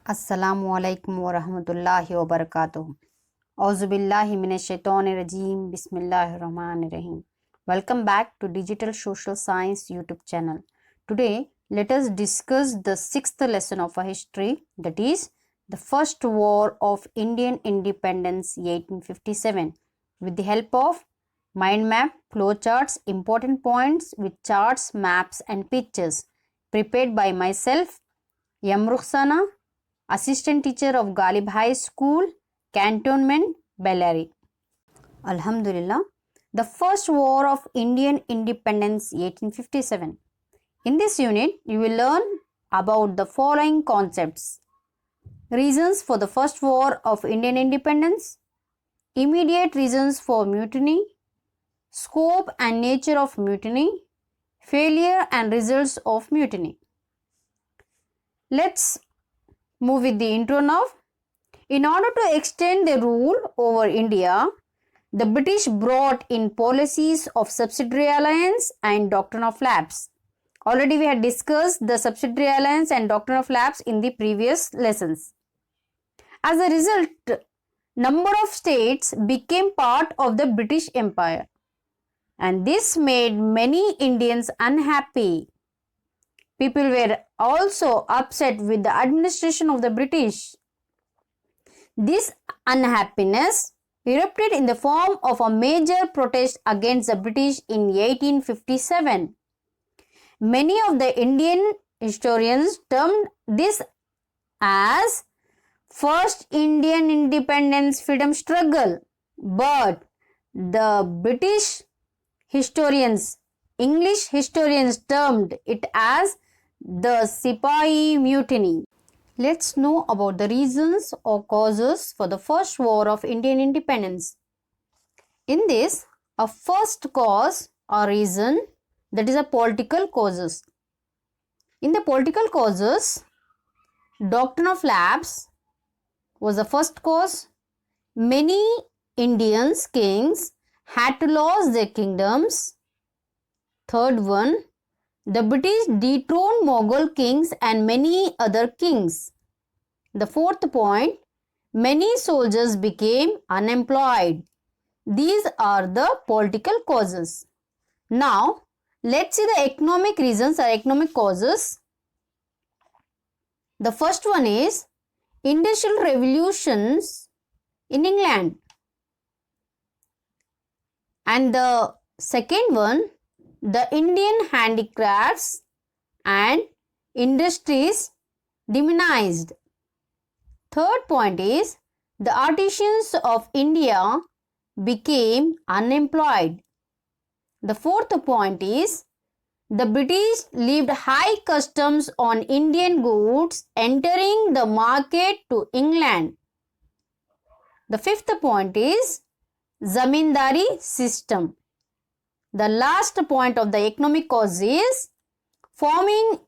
अस्सलामुअलैकुम वरहमतुल्लाहि वबरकातुहू। औज़ुबिल्लाहि मिनश्शैतानिर्रजीम। बिस्मिल्लाहिर्रहमानिर्रहीम। Welcome back to Digital Social Science YouTube channel. Today, let us discuss the sixth lesson of our history, that is the First War of Indian Independence 1857, with the help of mind map, flowcharts, important points with charts, maps and pictures, prepared by myself, M. Rukhsana, Assistant Teacher of Ghalib High School, Cantonment, Bellary. Alhamdulillah. The First War of Indian Independence 1857. In this unit, you will learn about the following concepts. Reasons for the First War of Indian Independence, immediate reasons for mutiny, scope and nature of mutiny, failure and results of mutiny. Let's move with the intro now. In order to extend their rule over India, the British brought in policies of subsidiary alliance and doctrine of lapse. Already we had discussed the subsidiary alliance and doctrine of lapse in the previous lessons. As a result, number of states became part of the British Empire, and this made many Indians unhappy. People were also upset with the administration of the British. This unhappiness erupted in the form of a major protest against the British in 1857. Many of the Indian historians termed this as First Indian Independence Freedom Struggle, but the British historians, English historians termed it as the Sipahi Mutiny. Let's know about the reasons or causes for the First War of Indian Independence. In this, a first cause or reason, that is a political causes. In the political causes, doctrine of lapse was the first cause. Many Indians kings had to lose their kingdoms. Third one, the British dethroned Mughal kings and many other kings. The fourth point, many soldiers became unemployed. These are the political causes. Now, let's see the economic reasons or economic causes. The first one is industrial revolutions in England. And the second one, the Indian handicrafts and industries diminished. Third point is the artisans of India became unemployed. The fourth point is the British levied high customs on Indian goods entering the market to England. The fifth point is zamindari system. The last point of the economic cause is forming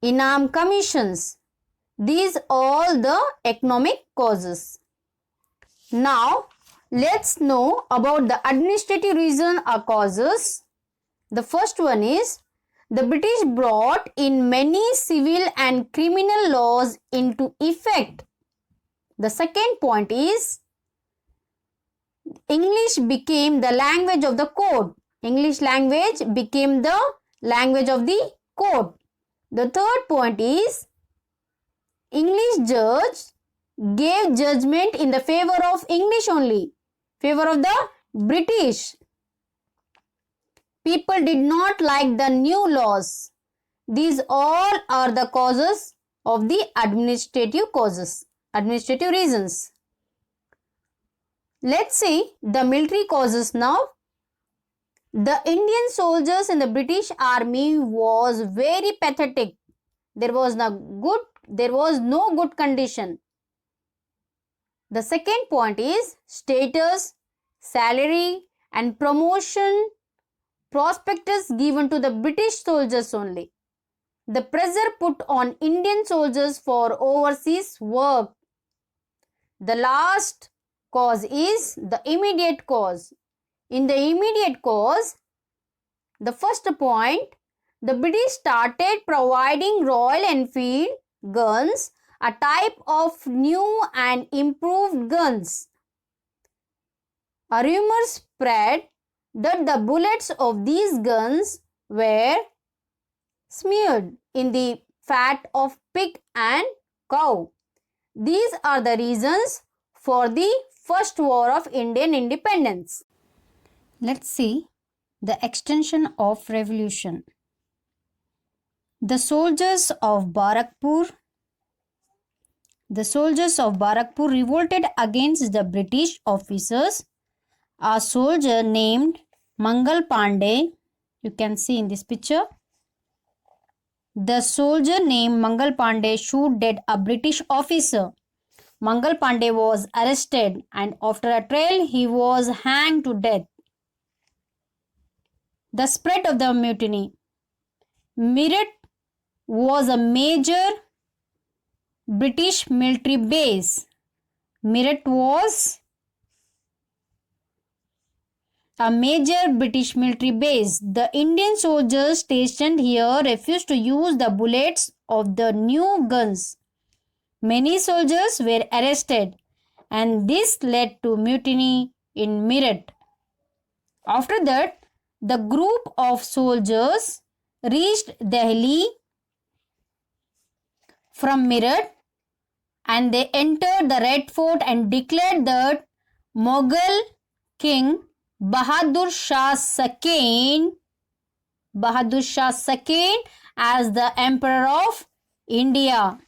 Inam commissions. These all the economic causes. Now, let's know about the administrative reason or causes. The first one is the British brought in many civil and criminal laws into effect. The second point is English became the language of the court. English language became the language of the court. The third point is English judge gave judgment in the favor of English only, favor of the British. People did not like the new laws. These all are the causes of the administrative causes, administrative reasons. Let's see the military causes now. The Indian soldiers in the British army was very pathetic. There was no good condition. The second point is status, salary and promotion prospectus given to the British soldiers only. The pressure put on Indian soldiers for overseas work. The last cause is the immediate cause. In the immediate cause, the first point, the British started providing Royal Enfield guns a type of new and improved guns. A rumor spread that the bullets of these guns were smeared in the fat of pig and cow. These are the reasons for the first war of Indian independence. Let's see the extension of revolution. The soldiers of Barakpur revolted against the British officers. A soldier named Mangal Pandey, you can see in this picture, the soldier named Mangal Pandey shot dead a British officer. Mangal Pandey was arrested and after a trial he was hanged to death. The spread of the mutiny. Meerut was a major British military base. Meerut was a major British military base. The Indian soldiers stationed here refused to use the bullets of the new guns. Many soldiers were arrested and this led to mutiny in Meerut. After that, the group of soldiers reached Delhi from Meerut and they entered the Red Fort and declared that Mughal king Bahadur Shah II as the Emperor of India.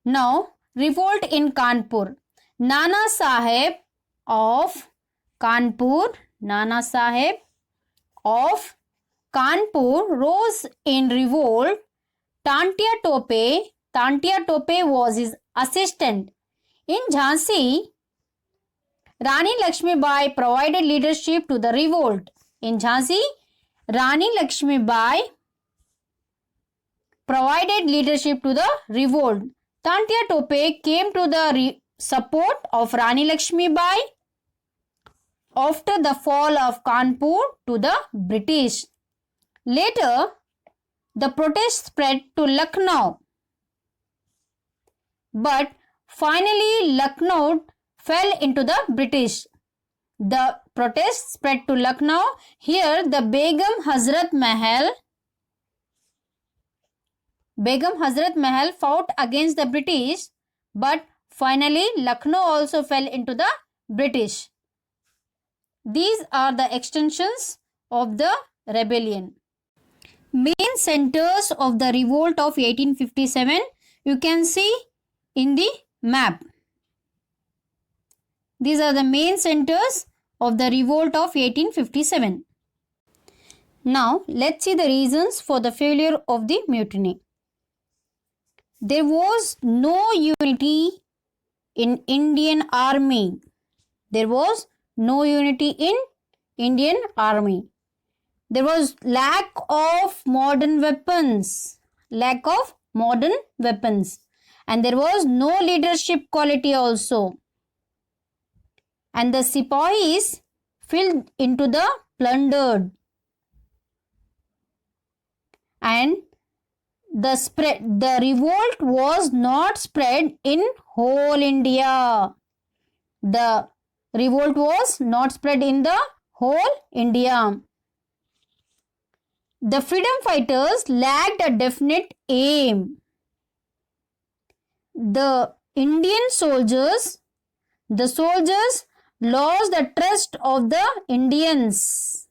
Now, revolt in Kanpur. Nana Sahib of Kanpur rose in revolt. Tantia Tope was his assistant. In Jhansi, Rani Lakshmi Bai provided leadership to the revolt. In Jhansi, Rani Lakshmi Bai provided leadership to the revolt. Tantia Tope came to the support of Rani Lakshmi Bai after the fall of Kanpur to the British. Later, the protest spread to Lucknow. But finally, Lucknow fell into the British. The protest spread to Lucknow. Here, the Begum Hazrat Mahal fought against the British, but finally Lucknow also fell into the British. These are the extensions of the rebellion. Main centers of the revolt of 1857 you can see in the map. These are the main centers of the revolt of 1857. Now let's see the reasons for the failure of the mutiny. There was no unity in Indian army. There was lack of modern weapons. And there was no leadership quality also. And the Sipahis fell into the plundered. And the revolt was not spread in whole India. The revolt was not spread in the whole India. The freedom fighters lacked a definite aim. The soldiers lost the trust of the Indians.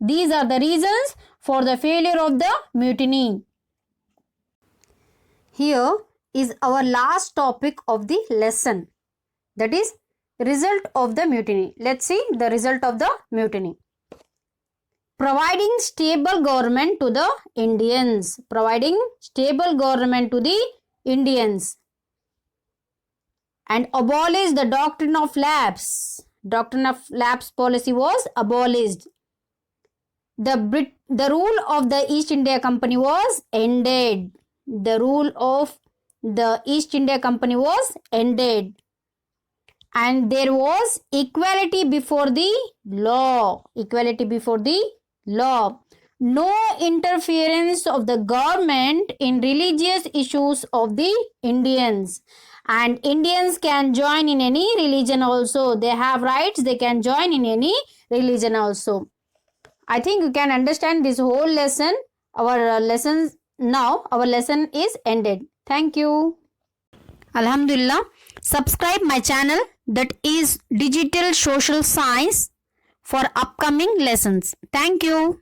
These are the reasons for the failure of the mutiny. Here is our last topic of the lesson, that is result of the mutiny. Let's see the result of the mutiny. Providing stable government to the Indians. And abolish the doctrine of lapse. Doctrine of lapse policy was abolished. The rule of the East India Company was ended. And there was equality before the law. no interference of the government in religious issues of the Indians. And Indians can join in any religion also. They have rights, they can join in any religion also. I think you can understand this whole lesson. Our lessons now, our lesson is ended. Thank you. Alhamdulillah. Subscribe my channel, that is Digital Social Science, for upcoming lessons. Thank you.